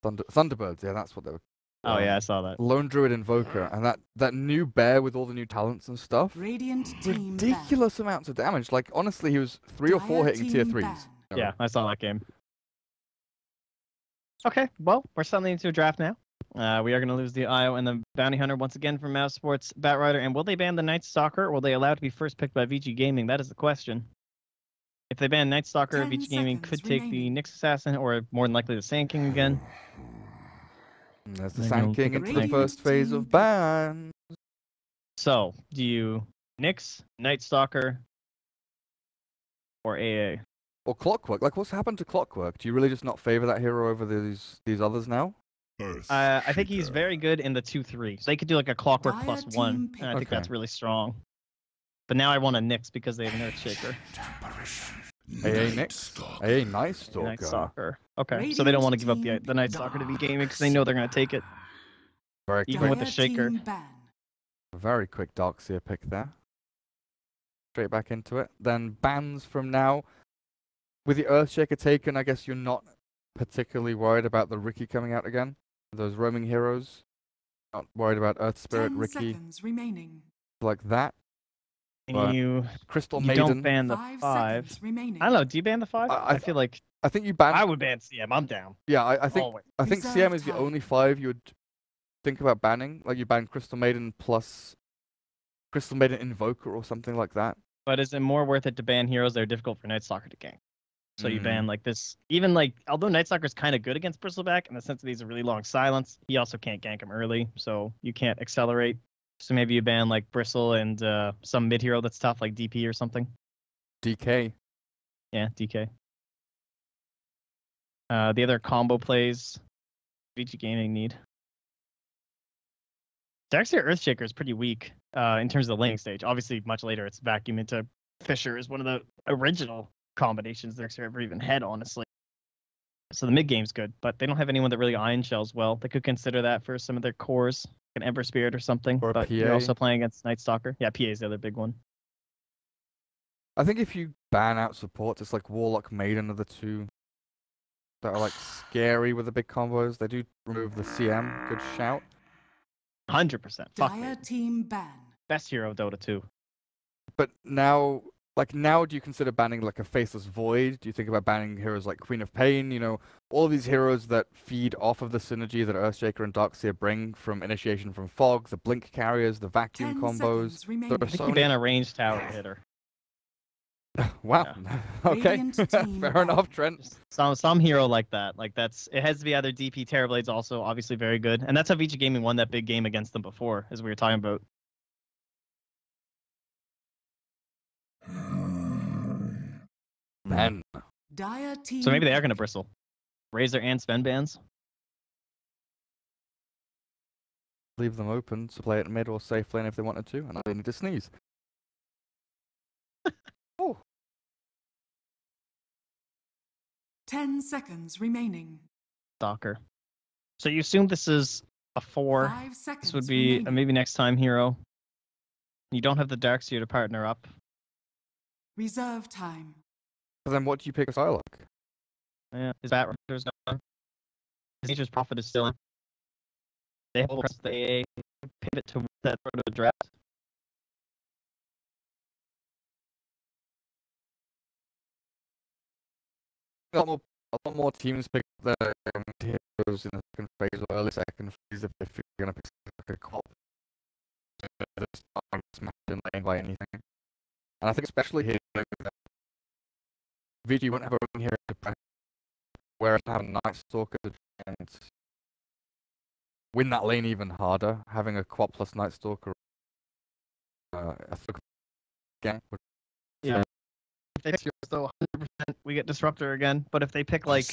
Thunderbirds, yeah, that's what they were. Oh yeah, I saw that. Lone Druid Invoker, and that new bear with all the new talents and stuff. Radiant team Ridiculous amounts of damage. Like, honestly, he was 3 or 4 hitting tier 3s. Yeah, I saw that game. Okay, well, we're suddenly into a draft now. We are going to lose the IO and the Bounty Hunter once again from Mousesports, Batrider. And will they ban the Night Stalker, or will they allow it to be first picked by Vici Gaming? That is the question. If they ban Night Stalker, Vici Gaming could take the Nyx Assassin, or more than likely the Sand King again. And there's the Sand King into the first phase of ban. So, do you Nyx, Night Stalker, or AA? Or Clockwork? Like, what's happened to Clockwork? Do you really just not favor that hero over these others now? I think he's very good in the 2/3. So they could do like a Clockwork +1, and I think that's really strong. But now I want a Nyx because they have an Earthshaker. AA Nyx? AA Night Stalker. Night Stalker. Okay, so they don't want to give up the Night Stalker to be gaming because they know they're going to take it. Very even with the Shaker. Very quick Darkseer pick there. Straight back into it. Then bans from now. With the Earthshaker taken, I guess you're not particularly worried about the Riki coming out again. Those roaming heroes. Not worried about Earth Spirit, Riki. Like that. And you Maiden. don't ban the 5. I don't know, do you ban the 5? I feel like... I think you ban... I would ban CM, I'm down. Yeah, I think CM is the only 5 you would think about banning. Like you ban Crystal Maiden plus Crystal Maiden Invoker or something like that. But is it more worth it to ban heroes that are difficult for Night Stalker to gank? So you ban like this, even like, although Night Stalker is kind of good against Bristleback in the sense that he's a really long silence, he also can't gank him early, so you can't accelerate. So maybe you ban like Bristle and some mid hero that's tough, like DP or something. DK. Yeah, DK. The other combo plays Vici Gaming need. Darkseer Earthshaker is pretty weak in terms of the laning stage. Obviously, much later it's vacuum into Fisher is one of the original combinations Darkseer ever even had, honestly. So the mid game's good, but they don't have anyone that really iron shells well. They could consider that for some of their cores, like an Ember Spirit or something. Or but PA. You're also playing against Night Stalker. Yeah, PA is the other big one. I think if you ban out supports, it's like Warlock Maiden are the 2 that are like scary with the big combos. They do remove the CM. Good shout. 100%. Fuck Dire team ban. Best hero of Dota 2. But now, now do you consider banning like a Faceless Void? Do you think about banning heroes like Queen of Pain? You know, all of these heroes that feed off of the synergy that Earthshaker and Darkseer bring from Initiation from Fog, the Blink carriers, the vacuum combos. I think you ban a ranged tower hitter. Wow. Yeah. Okay. Fair enough, Trent. Some hero like that. Like it has to be either DP. Terrorblade's also obviously very good. And that's how Vici Gaming won that big game against them before, as we were talking about. Man. So maybe they are going to bristle. Razor and spend bans. Leave them open to play it mid or safe lane if they wanted to, and I need to sneeze. Oh. 10 seconds remaining. Stalker. So you assume this is a 4. 5 seconds This would be a maybe next time hero. You don't have the Darkseer to partner up. Reserve time. But then what do you pick as Psylocke? Yeah, his Batrider's gone. His Nature's Prophet is still in. They have press the AA pivot to that proto draft. A lot more teams pick their heroes in the second phase or early second phase if they're going to pick like a cop. Just not smashed in lane by anything. And I think especially here, VG won't have a own hero to press, whereas having Night Stalker and win that lane even harder, having a quad plus Night Stalker again. Yeah. If they pick so 100%, we get Disruptor again. But if they pick like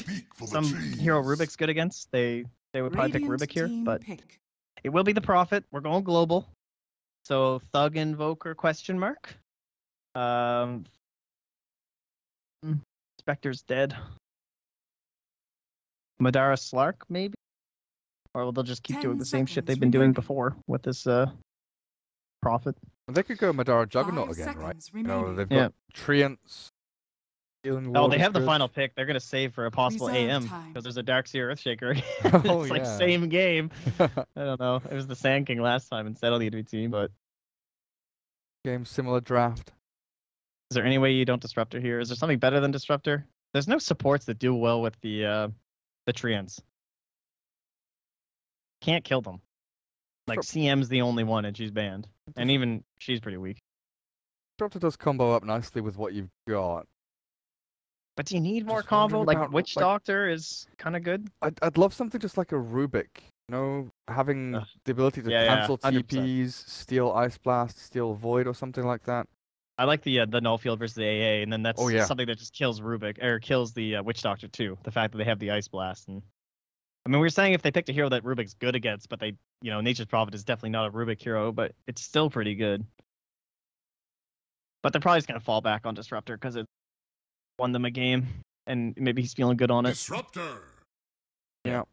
some hero Rubik's good against, they would probably pick Rubik here. But it will be the Prophet. We're going global. So Thug Invoker ? Spectre's dead. Madara Slark maybe, or they'll just keep doing the same shit they've been doing before with this Prophet. They could go Madara Juggernaut again, right? You know, they've got Treants, Healing Oh, ward they is have the good. final pick. They're gonna save for a possible Reserve AM time. because there's a Darkseer Earthshaker. Oh, It's like yeah. same game. I don't know. It was the Sand King last time instead of the enemy team, but Game similar draft. is there any way you don't Disruptor here? Is there something better than Disruptor? There's no supports that do well with the Treants. Can't kill them. Like CM's the only one and she's banned. And even she's pretty weak. Disruptor does combo up nicely with what you've got. But do you need more Just combo? wondering Like about, Witch like- Doctor is kinda good. I'd love something just like a Rubik. You know, having Ugh. the ability to Yeah, yeah, cancel 100%. TPs, steal Ice Blast, steal Void or something like that. I like the Null Field versus the AA, and then that's Oh, yeah. something that just kills Rubik or kills the Witch Doctor too. The fact that they have the Ice Blast, and I mean, we were saying if they picked a hero that Rubik's good against, but they, Nature's Prophet is definitely not a Rubik hero, but it's still pretty good. But they're probably just gonna fall back on Disruptor because it won them a game, and maybe he's feeling good on it. Disruptor. Yeah.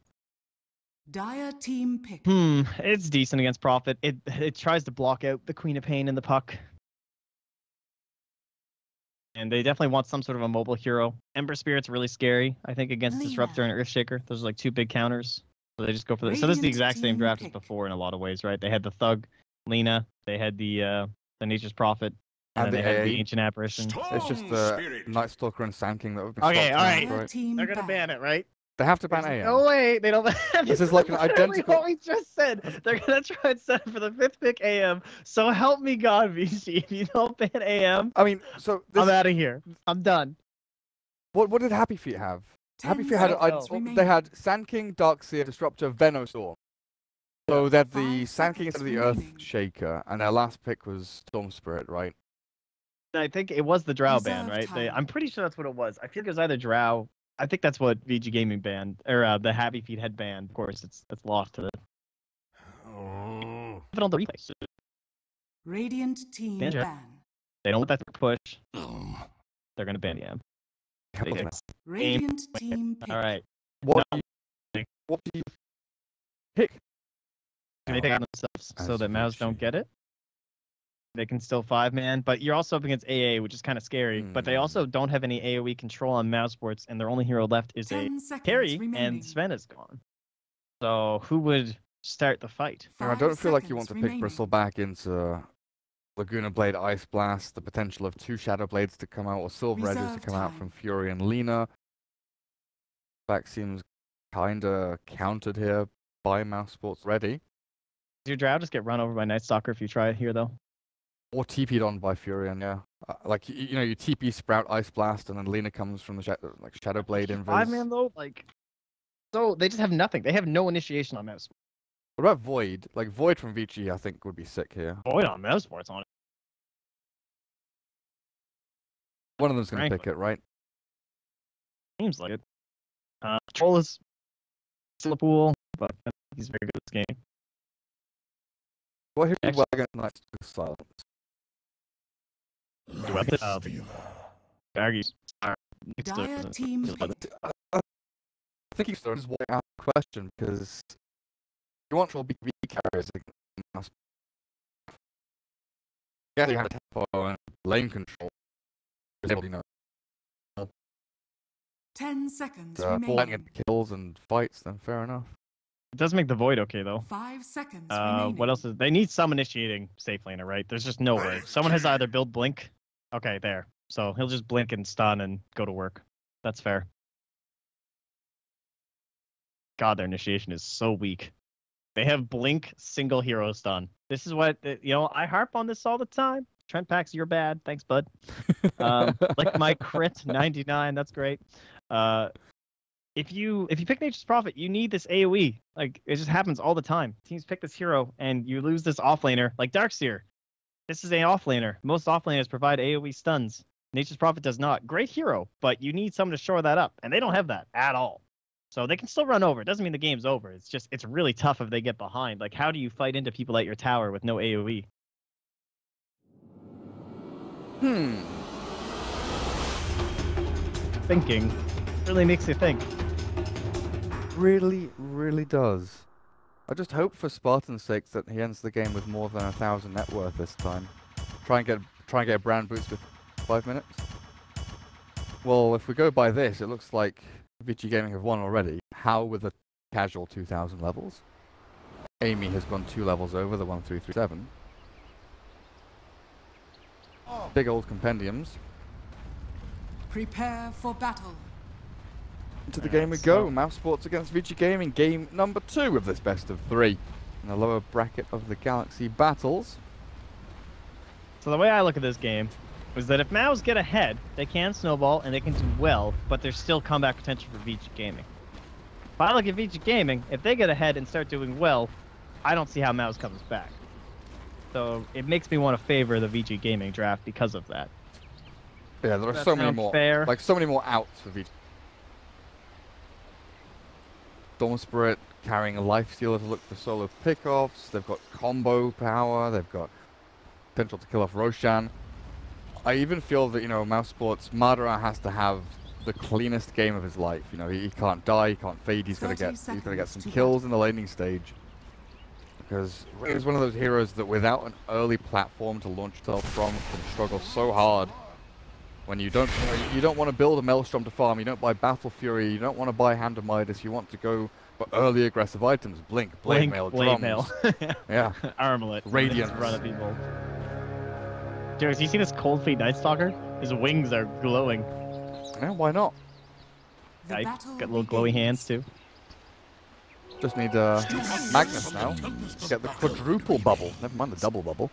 Dire team pick. It's decent against Prophet. It tries to block out the Queen of Pain and the Puck. And they definitely want some sort of a mobile hero. Ember Spirit's really scary, I think, against Lena. Disruptor and Earthshaker. Those are like two big counters. So they just go for this. So this is the Radiant exact same team draft as pick. before in a lot of ways, right? They had the Thug, Lena, they had the Nature's Prophet, and And then the they had the AA. Ancient Apparition. It's just Strong the spirit. Night Stalker and Sand King that have been Okay, swapped alright. around, Dire right? team They're gonna ban it, right? They have to ban There's AM. no way they don't. This is like an literally identical- What we just said. They're gonna try and set for the 5th pick AM. So help me God, Vici. If you don't ban AM, I mean, so this, I'm out of here. I'm done. what did Happy Feet have? 10 Happy Feet had seconds they remaining. had Sand King, Darkseer, Disruptor, Venostorm. So they had the 5 Sand King instead of the seconds Earth remaining. Shaker, and their last pick was Storm Spirit, right? I think it was the Drow ban, Reserve right? time. I'm pretty sure that's what it was. I feel like it was either Drow. I think that's what VG Gaming banned, or the Happy Feet had banned. Of course, it's lost to the. Oh. Put it on the replays. Radiant team Danger. ban. They don't want that to push. Um. They're gonna ban AM. They Wasn't did. it? Radiant team pick. All right. What No. do you pick? Can they take it on themselves so As that Mouse don't Vici. get it? They can still 5-man, but you're also up against AA, which is kind of scary. But they also don't have any AoE control on Mousesports, and their only hero left is a 10 seconds Harry, remaining. and Sven is gone. So who would start the fight? I 5 don't feel like you want to seconds pick remaining. Bristle back into Laguna Blade Ice Blast, the potential of 2 Shadow Blades to come out, or Silver Edges to Reserve come out time. from Fury and Lena. Back seems kinda countered here by Mousesports ready. Does your Drow just get run over by Night Stalker if you try it here, though? Or TP'd on by Furion, yeah. Like, you TP Sprout Ice Blast, and then Lena comes from the Shadow Blade invis. 5-man, though? Like, so they just have nothing. They have no initiation on Mousesports. What about Void? Like, Void from Vici, I think, would be sick here. Void on Mousesports on it. One of them's going to pick Frankly. it, right? Seems like it. Troll is still a pool, but I think he's very good at this game. What hero Actually- well against Night Silence? Baggies. Dire team pick. I think he's throwing his way out of the question, because you want to big V carriers against Mouse. Yeah, you had a tempo and lane control. Was able to, 10 seconds ball remaining. and kills and fights, then fair enough. It does make the Void okay, though. 5 seconds remaining. What else is... They need some initiating safe laner, right? There's just no way. Someone has to either build Blink... Okay, there. So he'll just blink and stun and go to work. That's fair. God, their initiation is so weak. They have Blink, single hero stun. This is what... I harp on this all the time. Trent Packs, you're bad. Thanks, bud. Like my crit 99, that's great. If you pick Nature's Prophet, you need this AoE. Like, it just happens all the time. Teams pick this hero, and you lose this offlaner, like Darkseer. This is an offlaner. Most offlaners provide AoE stuns. Nature's Prophet does not. Great hero, but you need someone to shore that up, and they don't have that at all. So they can still run over. It doesn't mean the game's over. It's just, it's really tough if they get behind. Like, how do you fight into people at your tower with no AoE? Thinking really makes you think. Really, really does. I just hope for Spartan's sake that he ends the game with more than 1,000 net worth this time. Try and get a brand boost with 5 minutes. Well, if we go by this, it looks like Vici Gaming have won already. How with the casual 2000 levels? Amy has gone 2 levels over the 1337. Big old compendiums. Prepare for battle. Into the game we go. Mousesports against Vici Gaming. Game number 2 of this best of 3. In the lower bracket of the Galaxy Battles. So the way I look at this game is that if Mouz get ahead, they can snowball and they can do well, but there's still comeback potential for Vici Gaming. If I look at Vici Gaming, if they get ahead and start doing well, I don't see how Mouz comes back. So it makes me want to favor the Vici Gaming draft because of that. Yeah, there are so many more. Fair? Like so many more outs for Vici. Storm Spirit carrying a Life Stealer to look for solo pickoffs. They've got combo power. They've got potential to kill off Roshan. I even feel that, you know, Mousesports, Madara has to have the cleanest game of his life. You know, he can't die, he can't fade. He's got to get some kills in the laning stage. Because he's one of those heroes that without an early platform to launch yourself from can struggle so hard. When you don't want to build a Maelstrom to farm, you don't buy Battle Fury, you don't want to buy Hand of Midas, you want to go for early aggressive items. Blink, Blade Mail, Drums. Yeah. Armlet. Radiance. Run at people. Dude, do you see this Cold Feet Night Stalker? His wings are glowing. Yeah, why not? Yeah, got little glowy hands too. Just need Magnus now. Get the quadruple bubble. Never mind the double bubble.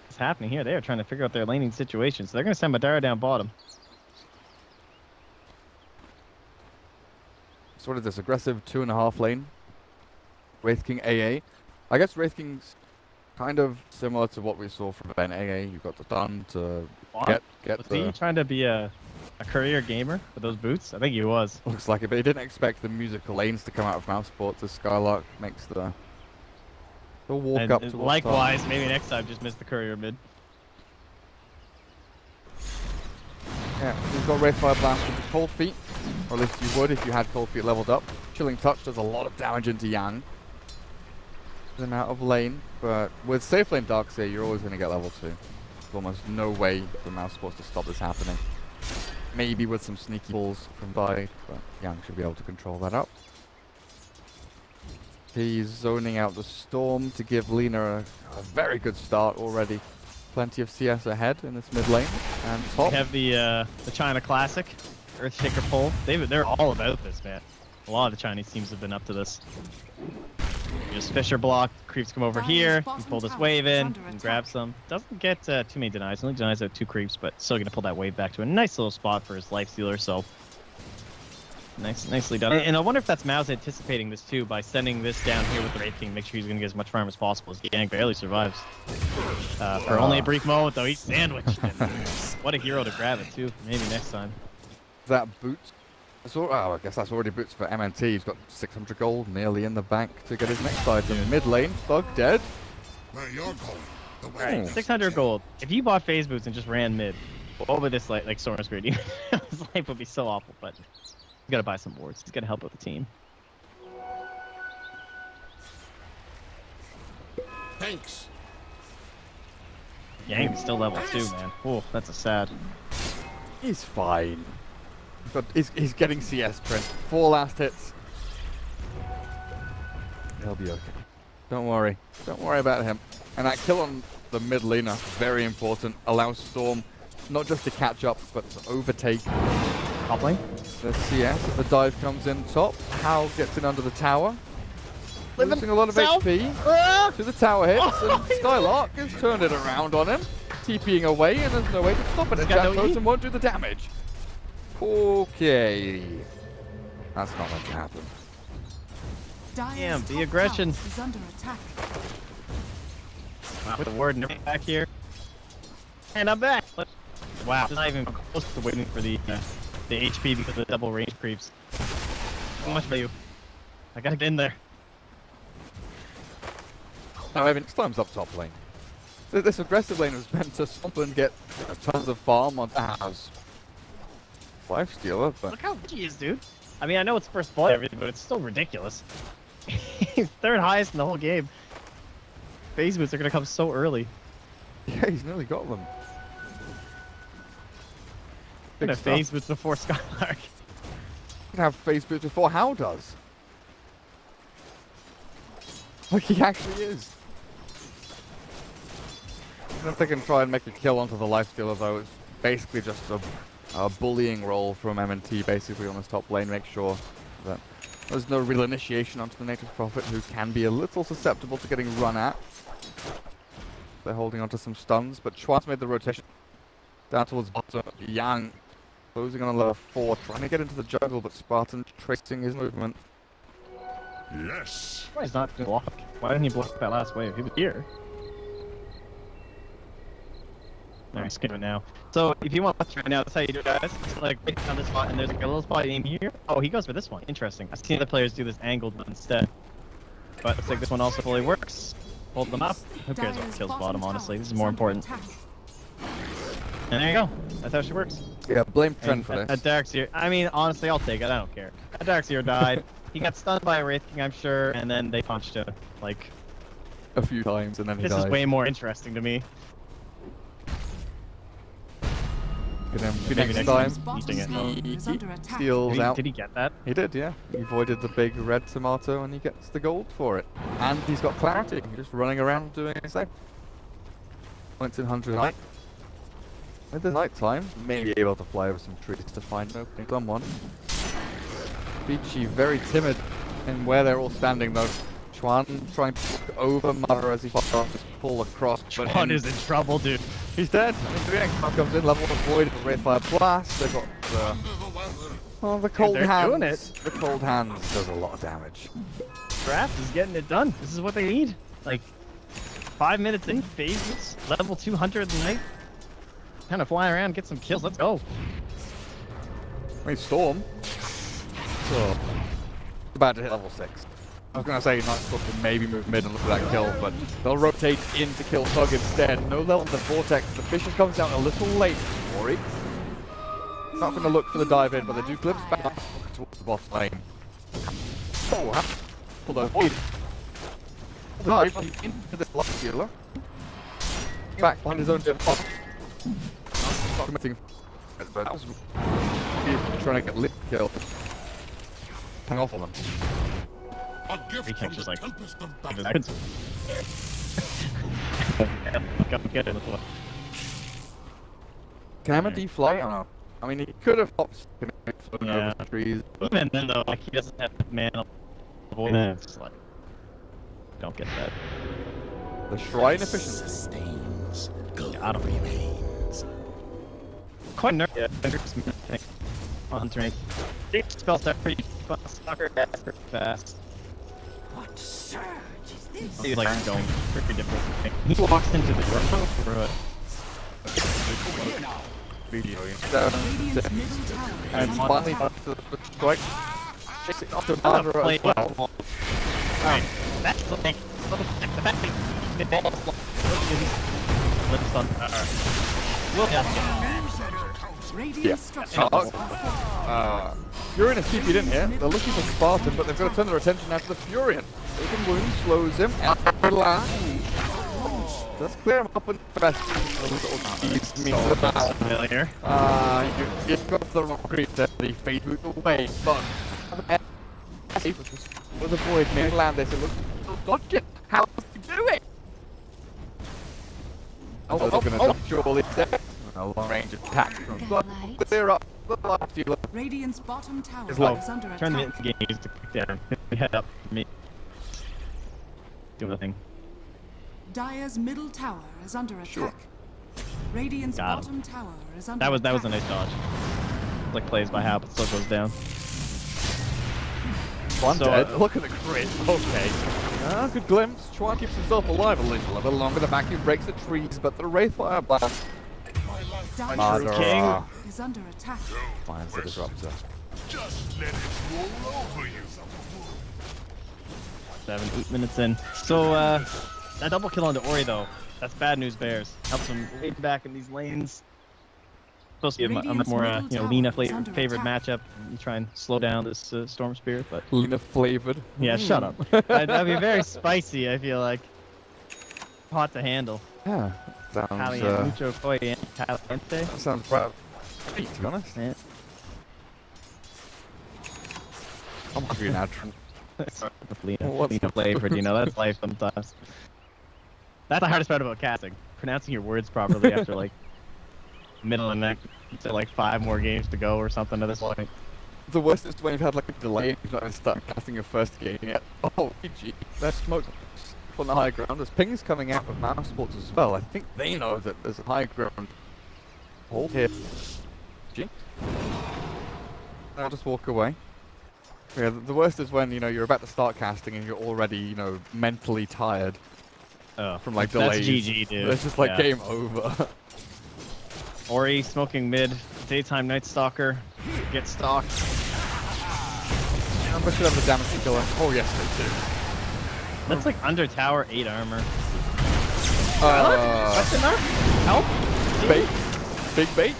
What's happening here? They are trying to figure out their laning situation, so they're going to send Madara down bottom. So what is this? Aggressive 2.5 lane. Wraith King AA. I guess Wraith King's kind of similar to what we saw from Ben AA. You've got the stun to get Was the... he trying to be a career gamer with those boots? I think he was. Looks like it, but he didn't expect the musical lanes to come out of Mousesports as Skylark makes the walk up to likewise, maybe next time just miss the courier mid. Yeah, he's got Wraith Fire Blast into Cold Feet, or at least you would if you had Cold Feet leveled up. Chilling Touch does a lot of damage into Yang. Him out of lane, but with safe lane Darkseer, you're always going to get level 2. There's almost no way for Mousesports to stop this happening. Maybe with some sneaky pulls from side, but Yang should be able to control that up. He's zoning out the Storm to give Lina a very good start already. Plenty of CS ahead in this mid lane. And top. We have the China Classic, Earthshaker pull. They're all about this, man. A lot of the Chinese teams have been up to this. Just Fisher block, creeps come over here, and pull this wave in, and grab some. Doesn't get too many denies, only denies out 2 creeps, but still gonna pull that wave back to a nice little spot for his Life Stealer, so nicely done. And I wonder if that's Mouz anticipating this too, by sending this down here with the Wraith King, make sure he's gonna get as much farm as possible, as Yang barely survives. For only a brief moment though, he's sandwiched. What a hero to grab it too, maybe next time. That boot. So, I guess that's already boots for MNT. He's got 600 gold nearly in the bank to get his next item. Mid lane, Thug dead. Right, 600 gold. If you bought phase boots and just ran mid, what would this like Soren's grid? His life would be so awful, but he's gotta buy some boards. He's gotta help with the team. Thanks. Yang's still level 2, man. Oh, that's a sad. He's fine. But he's getting CS print. 4 last hits. He'll be okay. Don't worry. Don't worry about him. And that kill on the mid laner, very important. Allows Storm not just to catch up, but to overtake Top lane. the CS. If the dive comes in top, Hal gets in under the tower. Losing a lot of HP to the tower hits, and Skylark has turned it around on him. TPing away, and there's no way to stop it. And Jack Totem won't do the damage. Okay. That's not going to happen. Damn, the aggression. Is under attack. Wow, with the ward and everything back here. And I'm back. Wow, it's not even close to waiting for the HP because of the double range creeps. So much value. I gotta get in there. Now, Evan, next time's up top lane. This aggressive lane was meant to swamp and get tons of farm on house. Life Stealer, but... Look how good he is, dude. I mean, I know it's first blood and everything, but it's still ridiculous. He's 3rd highest in the whole game. Phase boots are gonna come so early. Yeah, he's nearly got them. Could have phase boots before Skylark. Could have phase boots before How does. Like he actually is. I don't know if they can try and make a kill onto the lifestealer though. It's basically just a bullying role from M&T basically on this top lane. Make sure that there's no real initiation onto the Native Prophet, who can be a little susceptible to getting run at. They're holding onto some stuns, but Chuan's made the rotation down towards bottom. Yang closing on a level 4, trying to get into the jungle, but Spartan tracing his movement. Yes. Why he's not block? Why didn't he block that last wave? He was here. No, he's skipping now. So if you want to watch right now, that's how you do it, guys. It's like right on this spot, and there's like a little spot in here. Oh, he goes for this one. Interesting. I've seen other players do this angled instead, but looks like this one also fully works. Hold them up. Who cares what kills bottom? Honestly, this is more important. And there you go. That's how she works. Yeah, blame Trent for this. Darkseer. I mean, honestly, I'll take it. I don't care. Darkseer died. He got stunned by a Wraith King, I'm sure, and then they punched him like a few times, and then he died. This is way more interesting to me. Maybe next time, he steals out. Did he get that? He did, yeah. He avoided the big red tomato, and he gets the gold for it. And he's got clarity. He's just running around doing his thing. Points in 100 night. At the night time, maybe able to fly over some trees to find an opening. Someone. Vici very timid in where they're all standing though. Chuan trying to look over Mother as he fires his pull across. Chuan is in trouble, dude. He's dead. The next one comes in, level 1 void, Wraithfire Blast. They've got the cold hands. The cold hands does a lot of damage. Draft is getting it done. This is what they need. Like 5 minutes in phases, level 200 the night. Kind of fly around, get some kills. Let's go. I mean, Storm. So, about to hit level 6. I was gonna say Nightstalk can maybe move mid and look for that kill, but they'll rotate in to kill Thug instead. No level to Vortex. The Fisher comes down a little late for Ori. Not gonna look for the dive in, but they do glimpse back towards the bottom lane. Oh, pull the void. Dive into this last healer. Back behind his own jet pop. Not committing. But he's trying to get lit kill. Hang off on them. He can't just like Can M&D fly? I don't know. I mean, he could have hopped over the trees. But even then, though, like he doesn't have mana. It's like, don't get that. The shrine efficiency. Sustains, Got him. remains. Quite nervous. On train. Spell start pretty sucker fast. What surge is this? He's like going pretty different. He walks into the room through it. Radiant's middle tower And is finally under back to the strike. Chasing after I'm gonna Mara play as well. Alright, that's the thing. The fact that let's on. We'll Radiant Yeah. structures are Furion is TP'd in here. They're looking for Spartan, but they've got to turn their attention now to the Furion. Open wound slows him. And let's clear him up and fast. Familiar. You got the wrong creep that he fade boot away, but with a void may land this. It looks dodgy. How does he do it? Surely there. A long range attack from clear up the last healer. Radiant's bottom tower Is low. is under attack. Turn the gaze to click down. Head up. Me. Do nothing. Dire's middle tower is under attack. Radiant's Got him. bottom tower is under That was attack. a nice dodge. Like plays by half, but still goes down. One So, dead. Look at the crit. Okay. Good glimpse. Chuan keeps himself alive a little longer. The vacuum breaks the trees, but the Wraithfire Blast Dire's King. is under attack. finds the disruptor. Just let it roll over you. 8 minutes in. So, that double kill onto Ori, though, that's bad news bears. Helps him way back in these lanes. Supposed to be a much more, Lina favored matchup. You try and slow down this Storm Spirit, but... Lina flavored. Yeah, shut up. That'd be very spicy, I feel like. Hot to handle. Yeah. Sounds, Mucho caliente. sounds right To be honest. Yeah. I'm hungry now. Trent. Lena flavored, you know, that's life sometimes. That's the hardest part about casting. Pronouncing your words properly after like middle and neck to like 5 more games to go or something at this point. The worst is when you've had like a delay and you've not even started casting your first game yet. Oh, GG. There's smoke on the high ground. There's pings coming out of Mousesports as well. I think they know that there's a high ground hold here. G. I'll just walk away. Yeah, the worst is when, you know, you're about to start casting and you're already, you know, mentally tired from like delays. That's GG, dude. It's just like game over. Ori smoking mid, daytime Night Stalker, get stalked. Amber should have the damage to kill him. Oh yes, they do. That's like under tower, 8 armor. Question mark? Help? Bait. Big bait.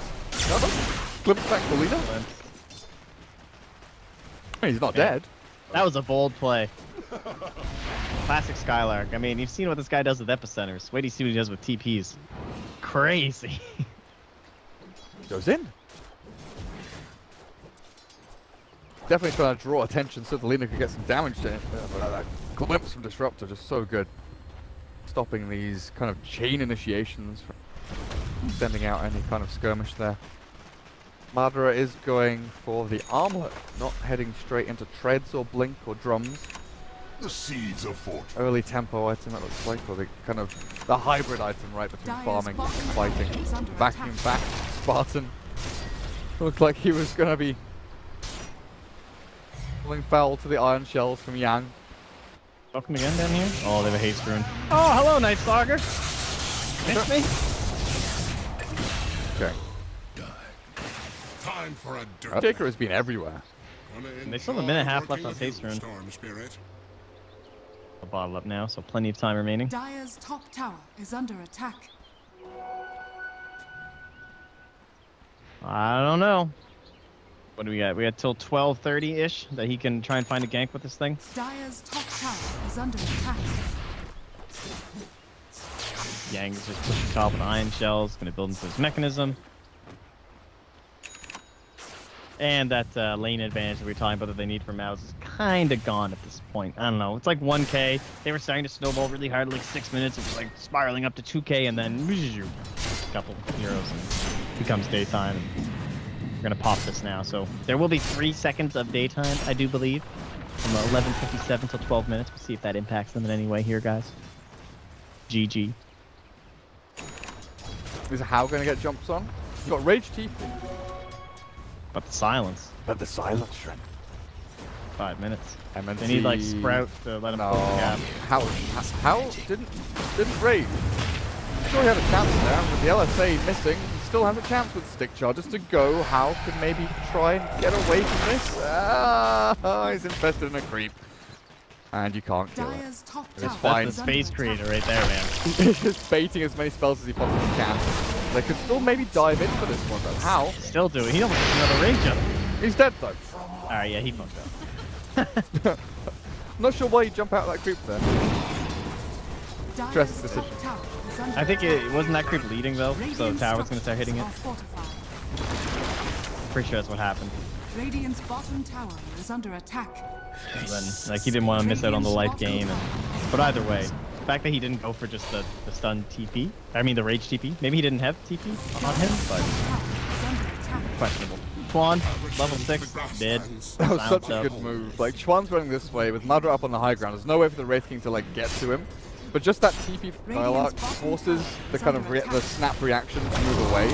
No. Glimpse back for leader. He's not dead. That was a bold play. Classic Skylark. I mean, you've seen what this guy does with epicenters. Wait till you see what he does with TPs. Crazy. Goes in. Definitely trying to draw attention so the Lena could get some damage to it. But that glimpse from Disruptor just so good. Stopping these kind of chain initiations from sending out any kind of skirmish there. Madara is going for the armlet, not heading straight into treads or blink or drums. The seeds of fortune. Early tempo item, that looks like, or the kind of the hybrid item right between farming and fighting. Vacuum back, Spartan. Looked like he was going to be pulling foul to the iron shells from Yang. Welcome again down here. Oh, they have a haste rune. Oh, hello, Night Stalker. Missed me? Okay. Time for a dirt. Taker has been everywhere. They still have a minute and a half left on haste rune. I'll bottle up now, so plenty of time remaining. Dire's top tower is under attack. I don't know. What do we got? We got till 12:30-ish that he can try and find a gank with this thing. Dire's top tower is under attack. Yang is just pushing top with iron shells, gonna build into his mechanism. And that lane advantage that we were talking about that they need for Mouz is kind of gone at this point. I don't know. It's like 1K. They were starting to snowball really hard, like 6 minutes. It was like spiraling up to 2K, and then a couple heroes, and it becomes daytime. And we're gonna pop this now. So there will be 3 seconds of daytime, I do believe, from 11:57 till 12 minutes. We'll see if that impacts them in any way here, guys. GG. Is How going to get jumps on? He's got Rage TP. But the silence. But the silence, Trent. 5 minutes. MNC. They need like Sprout to let him No. close the gap. How didn't rage. Sure he had a chance there, with the LSA missing. He still has a chance with stick charges to go. How could maybe try and get away from this? He's infested in a creep. And you can't kill it. Dire's top It's tower fine. is That's the under space attack. creator right there, man. He's just baiting as many spells as he possibly can. They could still maybe dive in for this one, but how? Still do it. He almost has another range up. He's dead though. Alright, yeah, he fucked up. I'm not sure why you jump out of that creep there. Dire's Dress top decision. tower is under I think attack. it wasn't that creep leading though, so Radiant Tower's gonna start hitting it. structures are fortified. Pretty sure that's what happened. Radiant's bottom tower is under attack. And then, like, he didn't want to miss out on the life gain. But either way, the fact that he didn't go for just the stun TP, I mean the rage TP, maybe he didn't have TP on him, but Tower is under attack. questionable. Chuan, level 6, dead. That was such Silence a up. good move. Like, Chuan's running this way with Madara up on the high ground. There's no way for the Wraith King to, like, get to him. But just that TP from Skylark forces the kind of the snap reaction to move away.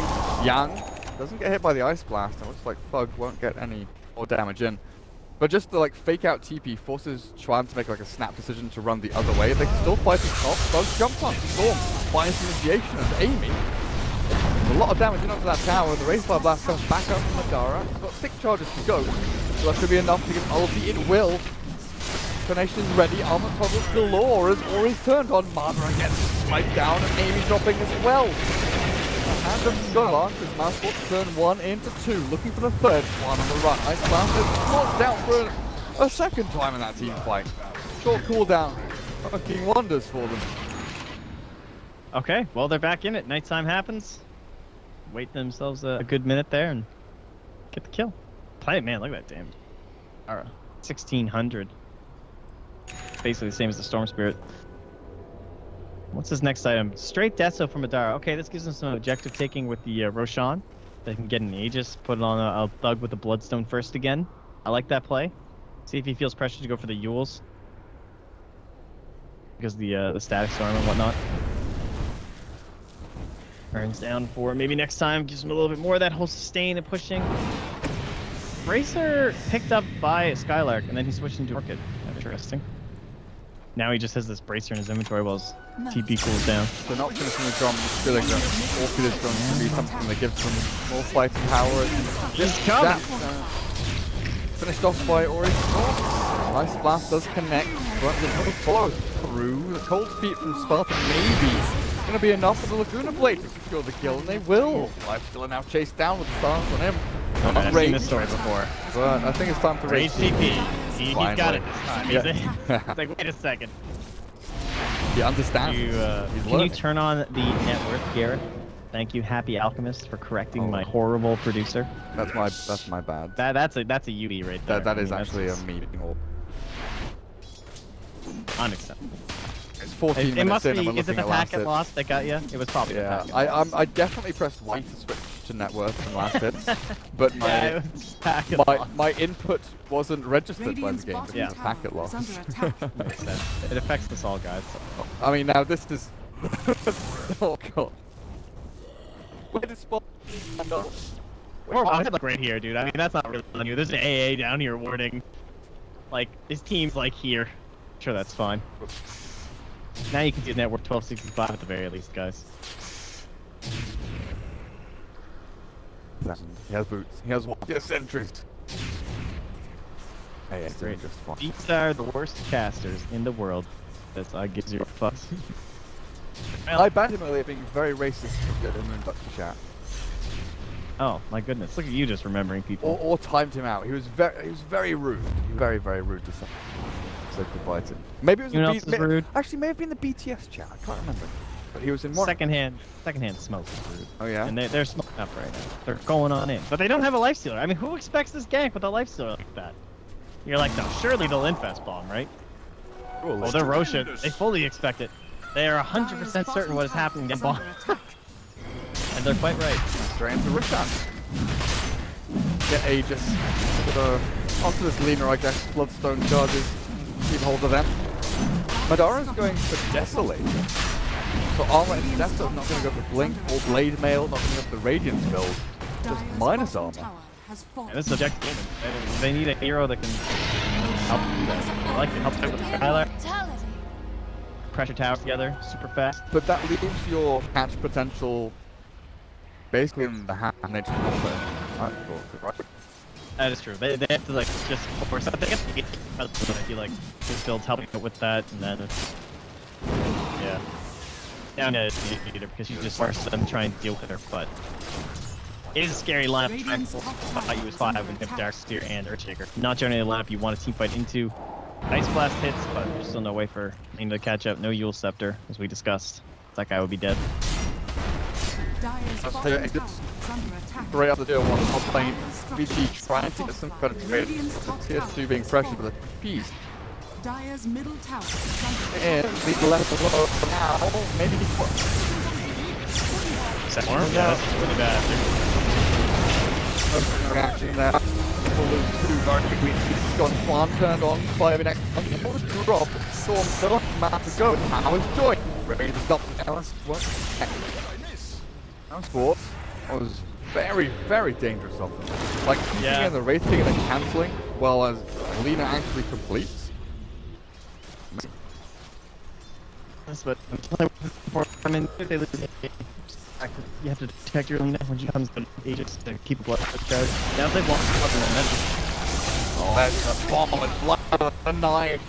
Yang doesn't get hit by the Ice Blast. It looks like Thug won't get any more damage in. But just the, like, fake out TP forces Chuan to make, like, a snap decision to run the other way. They can still fight his top. Thug jumps on Storm, finds initiation and Amy. A lot of damage in onto that tower. The Wraithfire Blast comes back up from Madara. He's got 6 charges to go. So that should be enough to get ulti. It will. Carnation is ready. Armor toggles galore as Ori's turned on. Madara gets sniped down and Amy dropping as well. And of Skylark as Mousesports turn 1 into 2. Looking for the third one on the run. Ice Blast is knocked out for a second time in that team fight. Short cooldown. Working wonders for them. Okay, well they're back in it. Nighttime happens. wait themselves a good minute there and get the kill. Play it, man. Look at that damage. Alright, 1600. Basically the same as the Storm Spirit. What's his next item? Straight Deso from Madara. Okay, this gives him some objective taking with the Roshan. They can get an Aegis, put it on a thug with the Bloodstone first again. I like that play. See if he feels pressure to go for the Yules. Because the static storm and whatnot. Turns down for maybe next time, gives him a little bit more of that whole sustain and pushing. Bracer picked up by Skylark and then he switched into Orchid. Interesting. Now he just has this Bracer in his inventory while his TP cools down. So not finishing the drum, just feeling that Orchid is going to be something that gives them more fighting power. He's coming! Finished off by Ori. Nice blast does connect, but the follows through. The cold feet from Sparta maybe going to be enough for the Laguna Blade to secure the kill, and they will. Lifestealer now chased down with the silence on him. I've seen this story before. But I think it's time to raise TP. He's got it this time. Yeah. He's like, wait a second. He understands. Can you turn on the net worth, Garrett? Thank you, Happy Alchemist, for correcting my horrible producer. That's my bad. That's a UB right there. That is actually a meeting or unacceptable. It's 14 minutes it must in. be. Is it the packet loss that got you? It was probably. Yeah, the packet I definitely pressed Y to switch to net worth in last hits, but my input wasn't registered by the game. It was packet loss. Makes sense. It affects us all, guys. I mean, now this is. Oh god. Where did Spot? We're like right here, dude. I mean, that's not really on you. There's an AA down here warding. Like, his team's like here. Sure, that's fine. Now you can see his network 1265 at the very least, guys. He has boots. He has sentries. Hey, it's great. Just fine. These are the worst casters in the world. That's gives you a fuss. I banned him earlier being very racist in the introduction chat. Oh my goodness! Look at you just remembering people. Or timed him out. He was very rude. Very rude to say goodbye to him. Maybe it was rude. Actually, may have been the BTS chat. I can't remember. But he was in one. Secondhand smoke is rude. Oh yeah. And they're smoking up right now. They're going on in. But they don't have a lifestealer. I mean, who expects this gank with a lifestealer like that? You're like, no, surely they'll infest bomb, right? Oh, they're Roshan. They fully expect it. They are 100% certain what is happening in bomb. And they're quite right. Straight into Roshan. Get Aegis. Onto this Lena, I guess. Bloodstone charges. Keep hold of them. Madara's going for Desolate. So armor and Deso not going to go for Blink or Blade Mail, not going to go for the Radiance build. Just minus armor. Yeah, this is objective. They need a hero that can help do that. I like it. Help out with Skylar. Pressure towers together, super fast. But that leaves your catch potential basically in the hand. They just right? That is true. They have to like just force out. They have to get. I feel like this build's helping with that, and then yeah, down to either because you just force them to try and deal with her. But it is a scary lineup. I use 5 with Dark Steer and Earthshaker. Not generally a lineup you want to team fight into. Ice Blast hits, but there's still no way for Lena to catch up. No Yule Scepter, as we discussed. That guy would be dead. Right up the deal, one top lane. Vici trying to get some credit to it. Tier 2 being pressured with a piece. Dire's middle tower. And the left of the now, maybe he's what? Second one? Yeah, that's really bad. Reaction there. Dark Green. He's gone farm turned on. 5 next. Drop. Storm still. Man to go. Now is Joy. Ready to stop Alice. What? Mousesports was very dangerous of them. Like keeping in the Wraith King and then cancelling, while as Lena actually completes. But I mean, if they lose the game, you have to protect your Lena when she comes to Aegis to keep a blood charge. Now if they walk up and then oh, that's a bomb and blood the 9.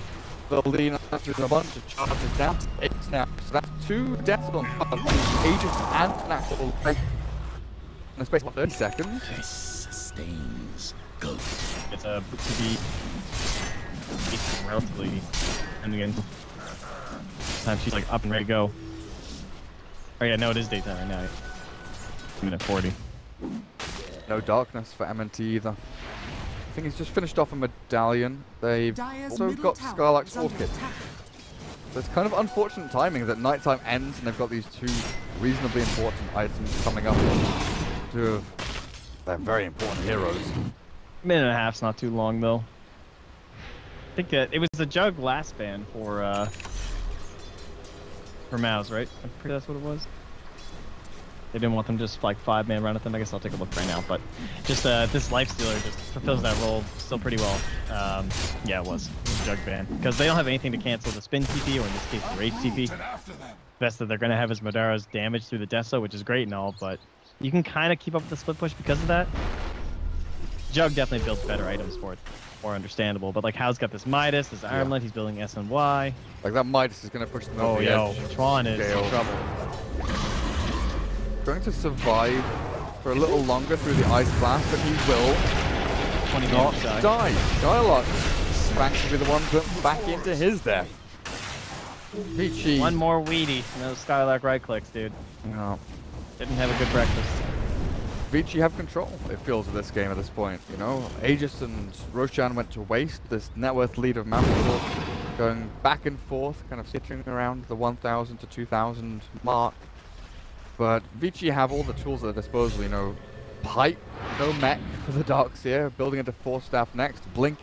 The Lena after a bunch of charges down to 8 now. So that's 2 deaths on Aegis and Natural Light. In the space of 30 seconds. This sustains go. It's a to be relatively and again. Time she's like up and ready to go. Oh yeah, no, it is daytime right now. Minute 40. No darkness for M&T either. I think he's just finished off a medallion. They've Dire's also middle got tower Skylark's is under Orchid. attack. So it's kind of unfortunate timing that nighttime ends and they've got these two reasonably important items coming up. Two of their very important heroes. Minute and a half's not too long though. I think that it was the Jug last ban for Mouz, right? I'm pretty that's what it was. They didn't want them just like 5-man run at them. I guess I'll take a look right now. But just this Lifestealer just fulfills that role still pretty well. Yeah, it was Jug ban because they don't have anything to cancel the spin TP or in this case the rage TP. Best that they're gonna have is Madara's damage through the NESO, which is great and all, but you can kind of keep up with the split push because of that. Jug definitely builds better items for it, more understandable. But like Hao's got this Midas, this Ironlet, he's building SNY. Like that Midas is gonna push them over the edge. Tron is in trouble. Going to survive for a little longer through the Ice Blast, but he will 20 not damage die. Skylark Frank will be the one put back into his death. Vici. One more Weedy, and those Skylark right clicks, dude. No. Didn't have a good breakfast. Vici have control, it feels, of this game at this point. You know, Aegis and Roshan went to waste. This net worth lead of Mousesports going back and forth, kind of skittering around the 1,000 to 2,000 mark. But Vici have all the tools at their disposal, you know, Pipe, no mech for the Darkseer, building into 4-staff next. Blink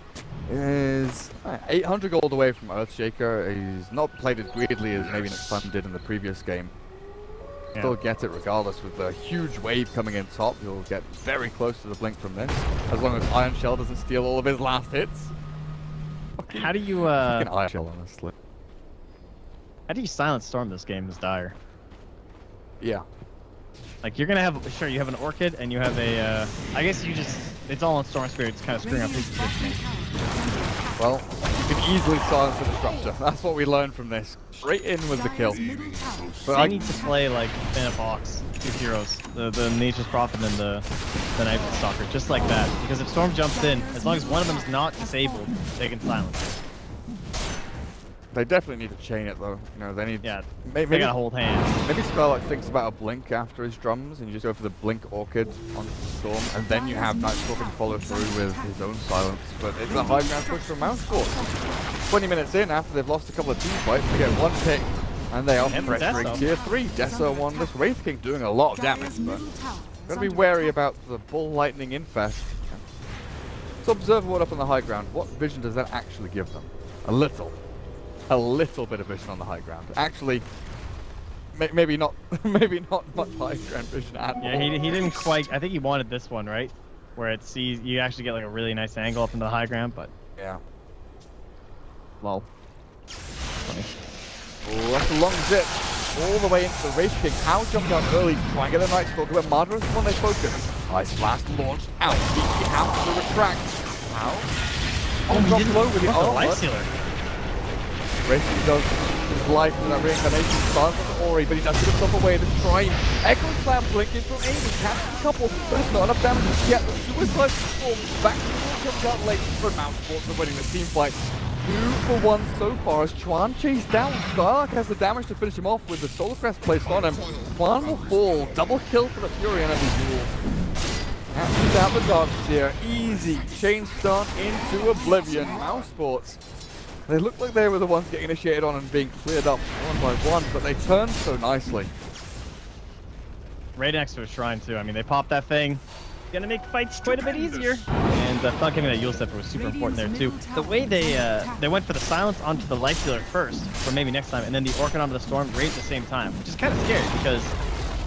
is 800 gold away from Earthshaker. He's not played as greedily as maybe Next Time did in the previous game. Still get it regardless with the huge wave coming in top. He'll get very close to the Blink from this, as long as Iron Shell doesn't steal all of his last hits. How do you Iron Shell, honestly. How do you silence storm this game is dire? Yeah. Like you're gonna have you have an Orchid and you have a I guess you just it's all on Storm Spirit, it's kind of screwing up his positioning. Well, you can easily silence the Disruptor. That's what we learned from this. Straight in with the kill. But I need to play like in a box, 2 heroes, the Nature's Prophet and the Night Stalker, just like that. Because if Storm jumps in, as long as one of them is not disabled, they can silence it. They definitely need to chain it though. You know, they need. Yeah, maybe they gotta hold hands. Maybe Skylark thinks about a Blink after his drums, and you just go for the Blink Orchid on Storm, and then you have Night Stalker follow through with his own silence. But it's a high ground push from Mousesports. 20 minutes in, after they've lost a couple of team fights, they get one pick, and they are pressuring Tier 3. NESO won this Wraith King, doing a lot of damage, but gotta be wary about the Bull Lightning Infest. So observe what up on the high ground. What vision does that actually give them? A little bit of vision on the high ground. Actually, maybe not much high ground vision at all. Yeah, he didn't quite. I think he wanted this one, right? Where it sees you actually get like a really nice angle up into the high ground, but yeah. Lol. Funny. Oh, that's a long zip all the way into the Wraith King. Hao jumped out early to try and get a Night Stalker, where Madara is the one they focus. Ice Blast launched out. Vici has to retract. Hao. He didn't low with the Lifestealer. Wraith King does his life to that reincarnation stance on Ori, but he does get himself away to try. Echo Slam blinking from Amy, catches a couple, but it's not enough damage yet. The Suicide Storm back to the wall comes out late for Mousesports are winning the team fight. 2 for 1 so far as Chuan chased down. Skylark has the damage to finish him off with the Solar Crest placed on him. Chuan will fall. Double kill for the Fury and the duels. Catches out the Darkseer. Easy. Chain stun into oblivion. Mousesports. They looked like they were the ones getting initiated on and being cleared up one by one, but they turned so nicely. Right next to a shrine too. I mean, they popped that thing. Gonna make fights quite a bit easier. And I thought giving that Yule Stepper was super important there too. The way they went for the silence onto the Lifestealer first, for maybe next time, and then the Orchid onto the Storm right at the same time, which is kind of scary because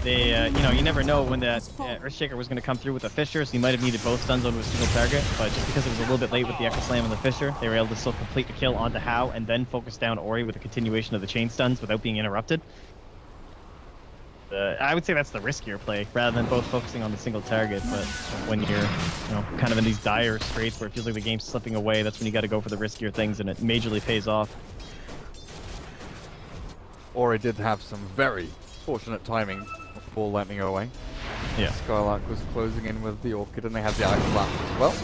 they, you know, you never know when that Earthshaker was going to come through with the Fissure, so you might have needed both stuns onto a single target, but just because it was a little bit late with the Echo Slam and the Fissure, they were able to still complete the kill onto Hao and then focus down Ori with a continuation of the chain stuns without being interrupted. I would say that's the riskier play, rather than both focusing on the single target, but when you're, you know, kind of in these dire straits where it feels like the game's slipping away, that's when you got to go for the riskier things, and it majorly pays off. Ori did have some very fortunate timing before lightning away. Yeah. Skylark was closing in with the Orchid and they had the Ice Blast as well.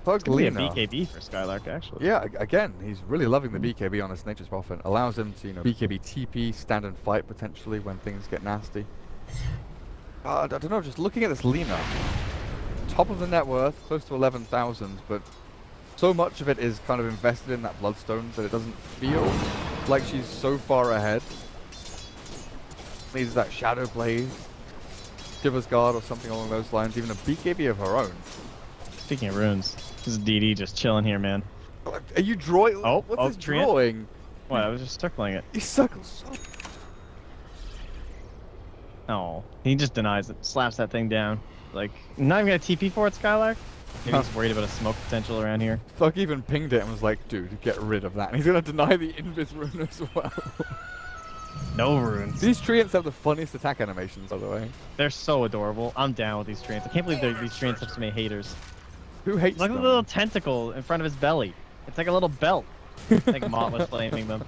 Thug Maybe a Lena. BKB for Skylark, actually. Yeah, again, he's really loving the BKB on this Nature's Prophet. Allows him to, BKB TP, stand and fight potentially when things get nasty. I don't know, just looking at this Lena. Top of the net worth, close to 11,000, but so much of it is kind of invested in that Bloodstone that it doesn't feel like she's so far ahead. Needs that Shadow Blade, Shiver's Guard or something along those lines, even a BKB of her own. Speaking of runes, this is DD just chilling here, man. Are you drawing? Oh, what's this drawing? What? I was just circling it. He circles. Oh, he just denies it. Slaps that thing down. Like, not even gonna TP for it, Skylark? Maybe he's worried about a smoke potential around here. Thug even pinged it and was like, dude, get rid of that. And he's gonna deny the Invis rune as well. No runes. These treants have the funniest attack animations, by the way. They're so adorable. I'm down with these treants. I can't believe these treants have so many haters. Who hates Look them? at the little tentacle in front of his belly. It's like a little belt. It's like Mott was flaming them.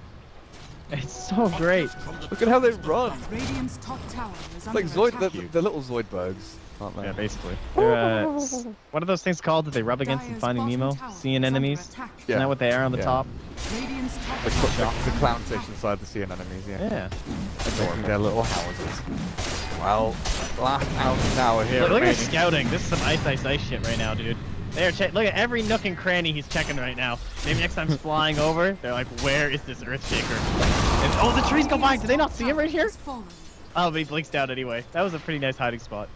It's so great. Look at how they run. Radiant's top tower is It's like under Zoid, attack. the little Zoidbergs, aren't they? Yeah, basically. They're, what are those things called that they rub against in Dire's Finding bottom Nemo? tower Seeing is under enemies? attack. Yeah. Isn't that what they are on the Yeah. top? Radiant's top The, tower the clownfish inside the sea and enemies, yeah. Yeah. Making their little houses. Well, last house tower here. Look at remaining. his scouting. This is some ice shit right now, dude. They're look at every nook and cranny he's checking right now. Maybe next time he's flying over, they're like, where is this Earthshaker? And, oh, the trees go by. Do they not see him right here? has fallen. Oh, but he blinks down anyway. That was a pretty nice hiding spot.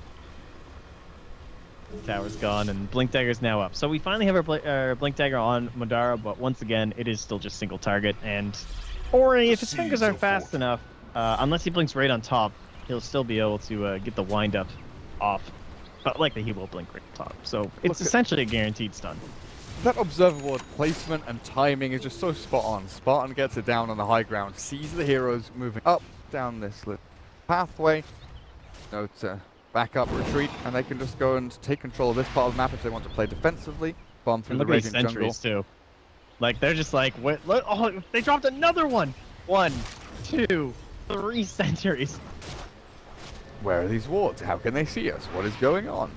Tower's gone, and Blink Dagger's now up. So we finally have our Blink Dagger on Madara, but once again, it is still just single target. And Ori, if his fingers are fast enough, unless he blinks right on top, he'll still be able to get the wind up off. But likely he will blink right on top. So it's essentially a guaranteed stun. That Observer Ward placement and timing is just so spot on. Spartan gets it down on the high ground, sees the heroes moving up down this pathway. To back up, retreat, and they can just go and take control of this part of the map if they want to play defensively. Bomb through the Look at these Radiant jungle. sentries too. Like they're just like, what? Look, oh, they dropped another one. 1, 2, 3 sentries. Where are these wards? How can they see us? What is going on?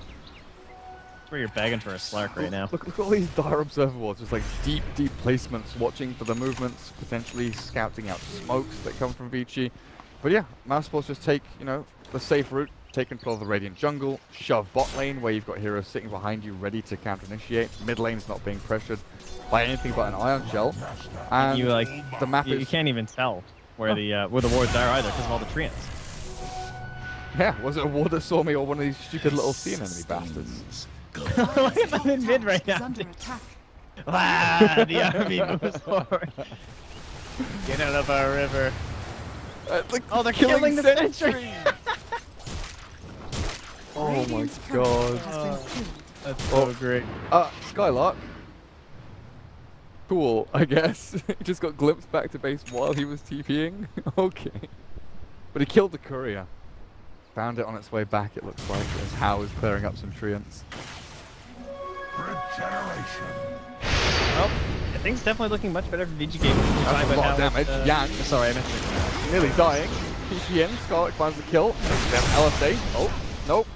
That's where you're begging for a Slark right now. Look at all these dire observer wards, just like deep placements, watching for the movements, potentially scouting out smokes that come from Vici. But yeah, Mousesports just take, the safe route, take control of the Radiant jungle, shove bot lane where you've got heroes sitting behind you ready to counter-initiate. Mid lane's not being pressured by anything but an Ion Shell. And You like the map you is... can't even tell where the wards are either because of all the treants. Yeah, was it a ward that saw me or one of these stupid little sea enemy bastards? Look at them in mid right Is now. under attack. Ah, the army moves forward. Get out of our river. Oh, they're killing the sentry. Oh my Radiant's turret god. has been killed. That's so great. Skylark. Cool, I guess. He just got glimpsed back to base while he was TPing. Okay. But he killed the courier. Found it on its way back, it looks like, as How is clearing up some treants. Well, things definitely looking much better for VG Gaming. That's a lot of damage. Yang. Sorry, I missed it. Nearly dying. PPN, Scarlet finds the kill. Then LSA. Oh, nope.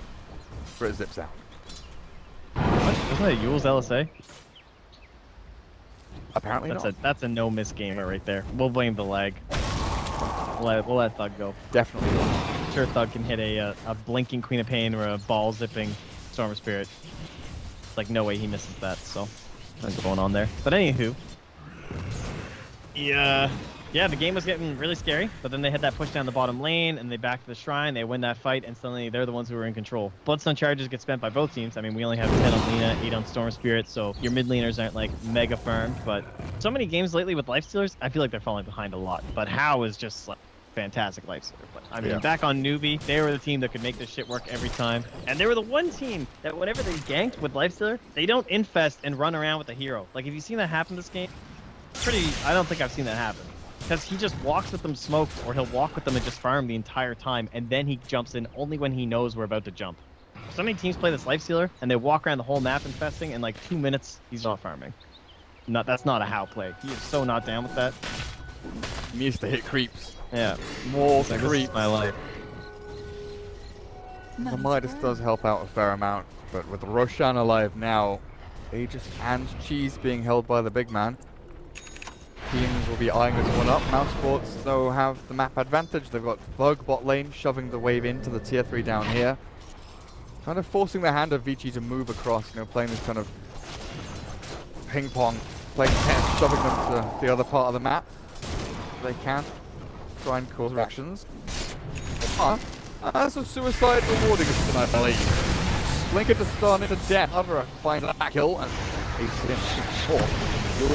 Where it zips out. What? Wasn't that Yule's LSA? Apparently not. That's a no miss gamer right there. We'll blame the lag. We'll let Thug go. Definitely not. I'm sure Thug can hit a blinking Queen of Pain or a ball zipping Storm of Spirit. Like no way he misses that. So nothing going on there. But anywho, yeah, the game was getting really scary. But then they had that push down the bottom lane, and they back to the shrine. They win that fight, and suddenly they're the ones who are in control. Bloodstone charges get spent by both teams. I mean, we only have 10 on Lina, 8 on Storm Spirit, so your mid laners aren't like mega firm. But so many games lately with lifestealers, I feel like they're falling behind a lot. But How is just like fantastic lifestealer. But I mean, back on Newbie, they were the team that could make this shit work every time. And they were the one team that whenever they ganked with lifestealer, they don't infest and run around with the hero. Like, have you seen that happen this game? I don't think I've seen that happen. Because he just walks with them smoked, or he'll walk with them and just farm the entire time, and then he jumps in only when he knows we're about to jump. So many teams play this lifestealer, and they walk around the whole map infesting, in like 2 minutes, he's not farming. That's not a How play. He is so not down with that. He needs to hit creeps. Yeah. More Like, creeps. this is my life. The Midas does help out a fair amount, but with Roshan alive now, Aegis and Cheese being held by the big man. Teams will be eyeing this one up. Mousesports, though, have the map advantage. They've got Thug bot lane shoving the wave into the tier 3 down here. Kind of forcing the hand of Vici to move across, playing this kind of ping pong, playing tennis, shoving them to the other part of the map. They can try and cause reactions. That's a suicide rewarding us tonight, I believe. Blink it to stun into death. Other finds that kill and ace it into 4. Duels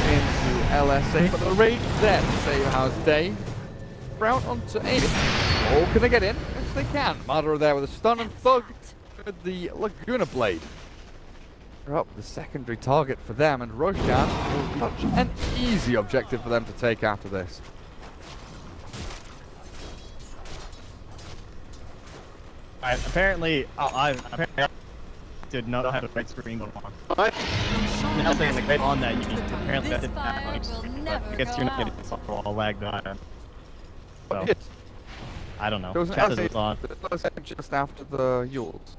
into LSA, but the rage is there to save How's Day. Brown onto Amy. Oh, can they get in? Yes, they can. Madara there with a stun and Thug with the Laguna Blade. They're up the secondary target for them, and Roshan will be such an easy objective for them to take after this. Apparently, I did not have a great screen going on. What? On that, you just apparently I didn't have a screen, but I guess you're not getting all lagged on. So, I don't know. There was an Chat LSA was on. just after the Yules.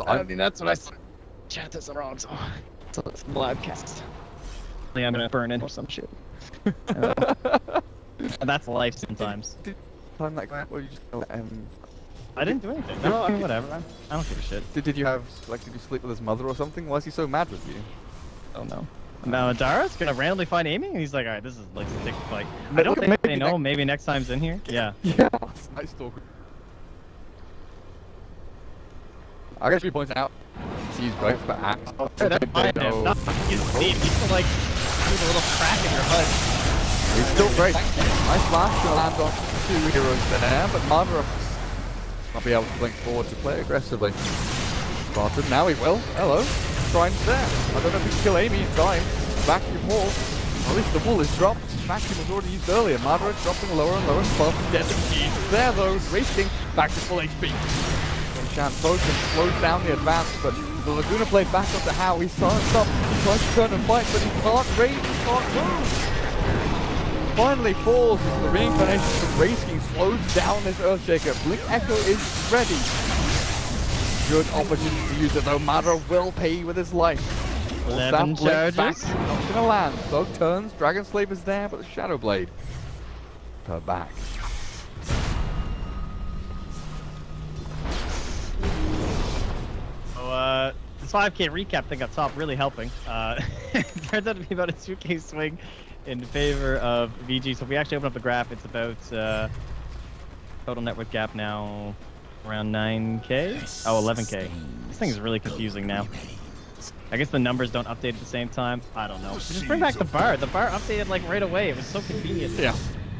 I mean, that's what I said. Chat is wrong, so it's a live cast. I'm gonna burn in or some shit. That's life sometimes. Time like that, or you just let him... I didn't do anything. No, I mean, whatever. I don't give a shit. Did you have, like, did you sleep with his mother or something? Why is he so mad with you? Oh no. Now Dara's gonna randomly find Amy, and he's like, alright, this is like a stick fight. I don't think they know, maybe next time's in here. Yeah. Yeah, nice talk. I guess we point out, he's great for axe. Oh, that's fine, man. No, he's like, there's a little crack in your HUD. He's still great. Nice flash to land on 2 heroes there, but Madara not be able to blink forward to play aggressively. Spartan, now he will. Hello. Trine's there. I don't know if he can kill Amy in time. Vacuum wall. Or at least the wall is dropped. Vacuum was already used earlier. Madara dropping lower and lower. Spartan dead to Cheese. There though, racing back to full HP. Enchant Potion slows down the advance, but the Laguna played back up to How. He silenced up. He tries to turn and fight, but he can't rage, he can't move. Finally falls as the reincarnation of Race King slows down this Earthshaker. Blink Echo is ready. Good opportunity to use it though. Madara will pay with his life. 11 charges. Back, not gonna land. Thug turns. Dragon Slave is there, but the Shadow Blade. Her back. So, this 5k recap thing up top really helping. It turns out to be about a 2k swing in favor of VG. So if we actually open up the graph, it's about total net worth gap now around 9k. Oh, 11k. This thing is really confusing now. I guess the numbers don't update at the same time. I don't know. Just bring back the bar. The bar updated like right away. It was so convenient. Yeah.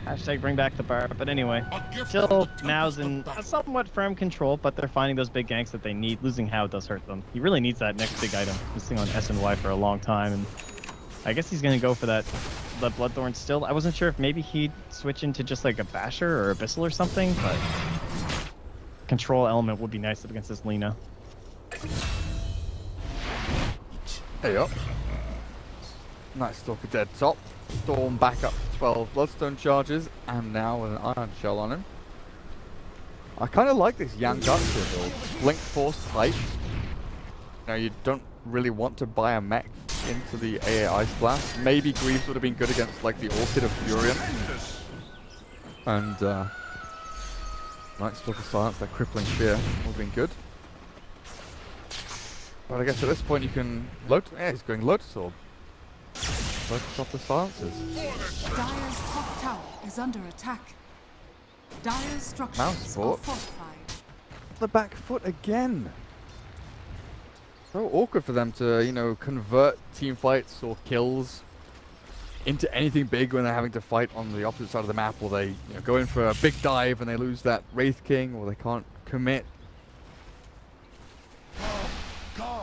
Hashtag bring back the bar. But anyway, still Mao's in a somewhat firm control, but they're finding those big ganks that they need. Losing How does hurt them. He really needs that next big item. He's sitting on S and Y for a long time, and I guess he's gonna go for that Bloodthorn still. I wasn't sure if maybe he'd switch into just like a Basher or Abyssal or something, but control element would be nice up against this Lina. There you go. Nice Stalker dead top. Storm back up to 12 Bloodstone charges, and now with an Iron Shell on him. I kind of like this Yang Gutsu build. Blink Force type. Now you don't really want to buy a mech into the AA Ice Blast. Maybe Greaves would have been good against like the Orchid of Furion. And Night Stalker Silence, that crippling fear would have been good. But I guess at this point you can Lotus. Yeah, he's going Lotus Orb. Lotus off the silences. Dire's top tower is under attack. Dire's structures Mousesport. are fortified. The back foot again. So awkward for them to, you know, convert team fights or kills into anything big when they're having to fight on the opposite side of the map, or they go in for a big dive and they lose that Wraith King, or they can't commit.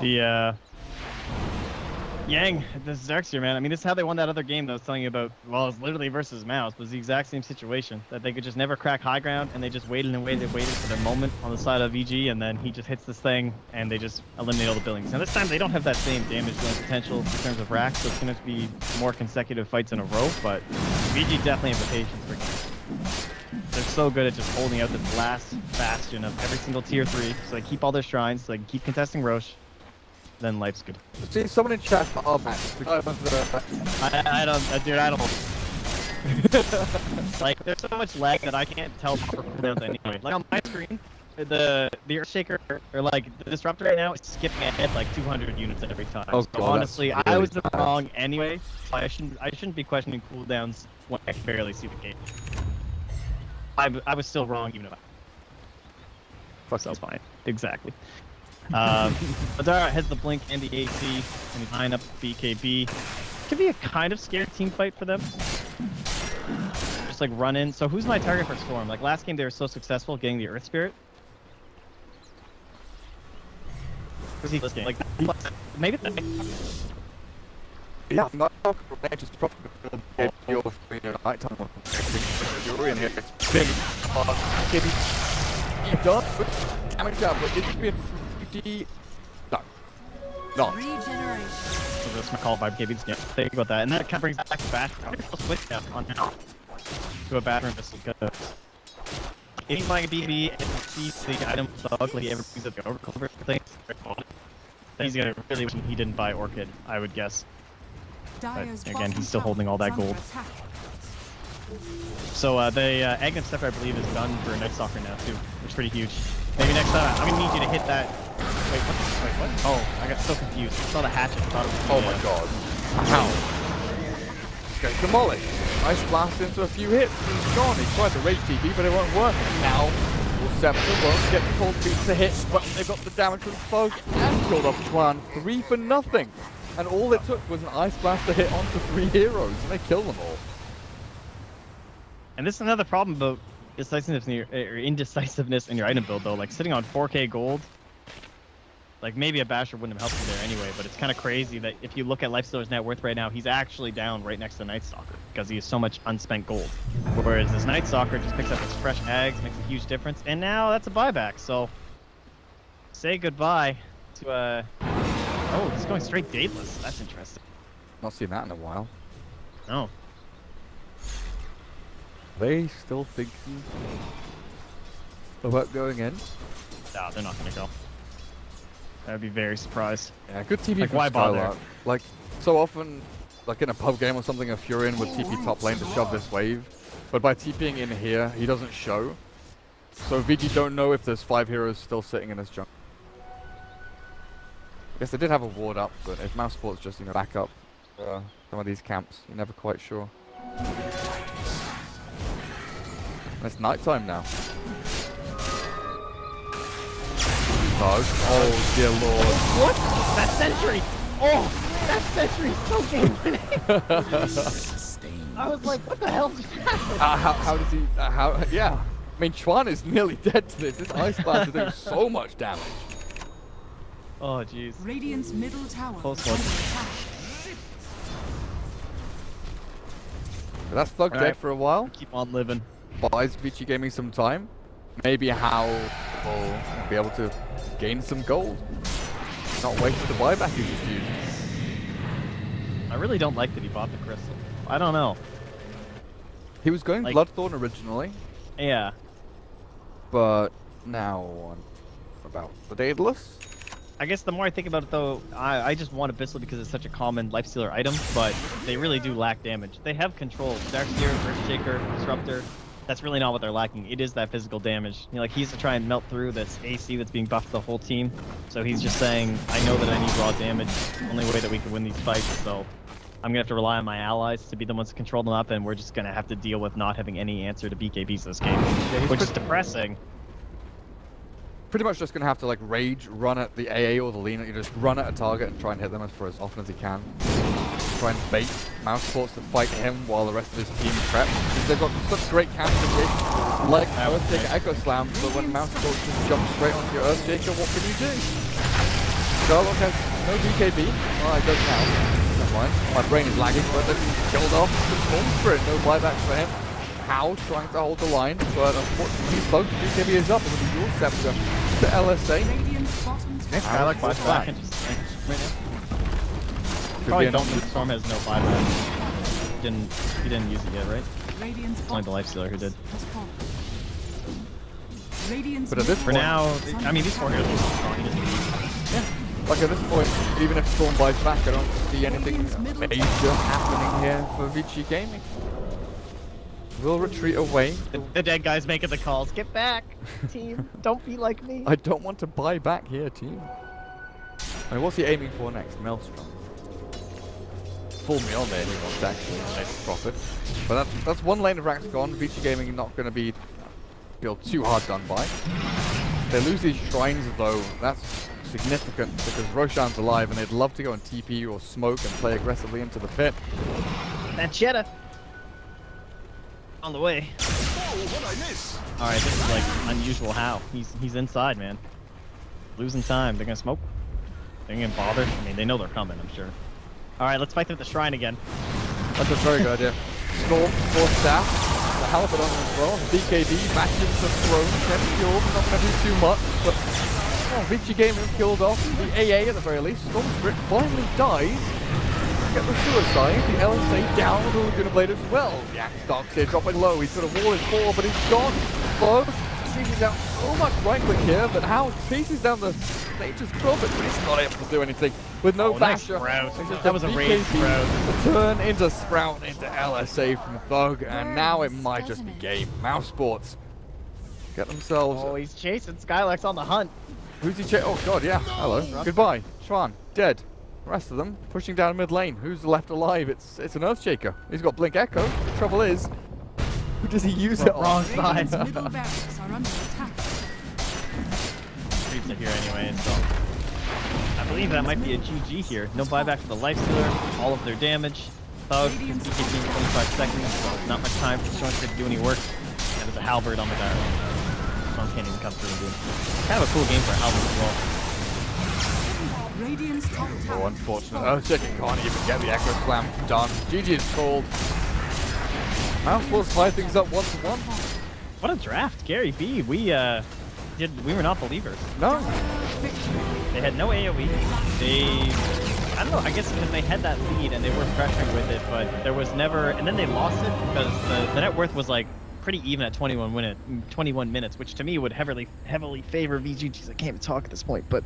The Yang, this is Xerxia, man. I mean, this is how they won that other game that I was telling you about. Well, it's literally versus Mouse. It was the exact same situation. That they could just never crack high ground, and they just waited and waited for their moment on the side of VG, and then he just hits this thing, and they just eliminate all the buildings. Now this time they don't have that same damage dealing potential in terms of racks, so it's going to be more consecutive fights in a row, but VG definitely has the patience for it. They're so good at just holding out this last bastion of every single tier 3, so they keep all their shrines, so they can keep contesting Roche. then life's good. See, someone in chat for our match. I don't, dude, I don't. Like, there's so much lag that I can't tell proper cooldowns anyway. Like on my screen, the Earthshaker, or like the Disruptor right now is skipping ahead like 200 units every time. Oh, so God, honestly, really I was bad. wrong anyway. So I shouldn't be questioning cooldowns when I can barely see the game. I was still wrong even if Fuck, so fine. Exactly. Madara has the blink and the AC, and he's line up BKB. Could be a kind of scary team fight for them. Just like run in. So who's my target for Storm? Like last game they were so successful getting the Earth Spirit. Who's he this game? Like maybe yeah, not just probably your nighttime one. You're in here. It's big. You've done damage out, but it's been 50. No. Not. Regeneration. So this McCall vibe BKB. Yeah, think about that. And that kind of brings back to Bash. I'll switch now on now to a battering pistol because if buying a BB and sees the item bug like he ever brings up the overcover thing, then he's gonna really wish he didn't buy Orchid, I would guess. But again, he's still holding all that gold. So the Agnet Stepper, I believe, is done for Night Stalker now too, which is pretty huge. Maybe next time I'm gonna need you to hit that. Wait, what? Oh, I got so confused. I saw the hatchet. Thought it was Oh my god. How? He's getting demolished. Ice blast into a few hits. He's gone. He tried to rage TP, but it won't work. Now, Scepter won't get the cold feet to hit, but they've got the damage from Fog and killed off Chuan 3 for nothing. And all it took was an Ice Blast to hit onto 3 heroes, and they kill them all. And this is another problem about indecisiveness in your item build, though. Like, sitting on 4k gold, like, maybe a Basher wouldn't have helped you there anyway, but it's kind of crazy that if you look at Lifestealer's net worth right now, he's actually down right next to Night Stalker, because he has so much unspent gold. Whereas this Night Stalker just picks up his fresh ags, makes a huge difference, and now that's a buyback, so say goodbye to, oh, he's going straight Daedalus. That's interesting. Not seen that in a while. No. They still thinking about going in? No, they're not going to go. I'd be very surprised. Yeah, good TP Like, from why bother? Skylark. Like, so often, like in a pub game or something, a Furion would TP top lane to shove this wave. But by TPing in here, he doesn't show. So Vici don't know if there's 5 heroes still sitting in his jungle. I guess they did have a ward up, but if Mousesports just, back up some of these camps, you're never quite sure. And it's nighttime now. Oh dear lord. What? That sentry! Oh! That sentry is so game winning! I was like, what the hell just happened? How does he, yeah. I mean, Chuan is nearly dead to this. This Ice Blast is doing so much damage. Oh, jeez. Radiant's middle tower. Close one. But that's Thug dead for a while. Keep on living. Buys Vici Gaming some time. Maybe How will be able to gain some gold. Not wait for the buyback he just used. I really don't like that he bought the crystal. I don't know. He was going Like- Bloodthorn originally, Yeah. but now on about the Daedalus. I guess the more I think about it, though, I just want Abyssal because it's such a common Lifestealer item, but they really do lack damage. They have control. Darkseer, Earthshaker, Disruptor. That's really not what they're lacking. It is that physical damage. Like, he's to try and melt through this AC that's being buffed the whole team. So he's just saying, I know that I need raw damage. Only way that we can win these fights, so I'm gonna have to rely on my allies to be the ones to control them up, and we're just gonna have to deal with not having any answer to BKBs this game, which is depressing. Pretty much just gonna have to like rage, run at the AA or the Lina. You just run at a target and try and hit them for as often as he can. Try and bait Mousesports to fight him while the rest of his team prep. Because they've got such great counter like Earthshaker Echo Slam, but when Mousesports just jumps straight onto your Earthshaker, what can you do? Sherlock has no BKB. Well, I don't now. Never mind. My brain is lagging, but they've killed off the Storm Spirit. No buyback for him. How trying to hold the line, but unfortunately both BKB is up, and with the dual scepter to LSA. Radiant's bottom tower. I like buyback and just probably don't think Storm has no buyback. He didn't use it yet, right? Radiant's It's only the Lifestealer who did. Radiant's But at this For point, now, I mean, these 4 heroes are so strong. He doesn't need. yeah. Like at this point, even if Storm buys back, I don't see anything major happening here for Vici Gaming. We'll retreat away. The dead guy's making the calls. Get back, team. Don't be like me. I don't want to buy back here, team. I mean, what's he aiming for next? Maelstrom. Full meal there, he wants actually a nice profit. But that's one lane of racks gone. Vici Gaming not going to be feel too hard done by. They lose these shrines though. That's significant because Roshan's alive and they'd love to go and TP or smoke and play aggressively into the pit. That Jetta on the way. All right, this is like unusual. How he's inside, man. Losing time. They're gonna smoke. They're gonna bother. I mean, they know they're coming. I'm sure. All right, let's fight them at the shrine again. That's a very good idea. Storm, Force Staff, the Halberd on as well. BKD back into the throne. Gets killed. Not gonna do too much, but Vici Gaming killed off the AA at the very least. Storm Spirit finally dies. Get the suicide, the LSA down with the Laguna Blade as well. The Axe Darks here dropping low. He's got a wall in 4, but he's gone. Bo chases out so much right click here, but how chases down the nature's prophet, but he's not able to do anything with no basher. Nice Sprout. That was a rage Sprout. The turn into Sprout into LSA from Thug, and now it might just be game. Mousesports get themselves. Oh, he's chasing Skylax on the hunt. Who's he chasing? Oh god, yeah. Hello. Goodbye. Tron dead. The rest of them pushing down mid lane. Who's left alive? It's an Earthshaker. He's got Blink Echo. The trouble is, who does he use it on? Wrong side. Middle barracks are under attack. Creeps are here anyway, so I believe that might be a GG here. No buyback for the Lifestealer. All of their damage. Thug is DKing 25 seconds, so not much time for Strong to do any work. And there's a Halberd on the barrel. Strong can't even come through and do it. Kind of a cool game for a Halberd as well. Radiant's top tower. Oh, unfortunate. Earthshaker can't even get the Echo Slam done. GG is called. Mousesports tie things up 1-1. What a draft, Gary B. We were not believers. No. They had no AoE. I don't know, I guess because they had that lead and they were pressuring with it, but there was never, and then they lost it because the net worth was like pretty even at 21 minutes, which to me would heavily favor VG. Jeez, I can't even talk at this point, but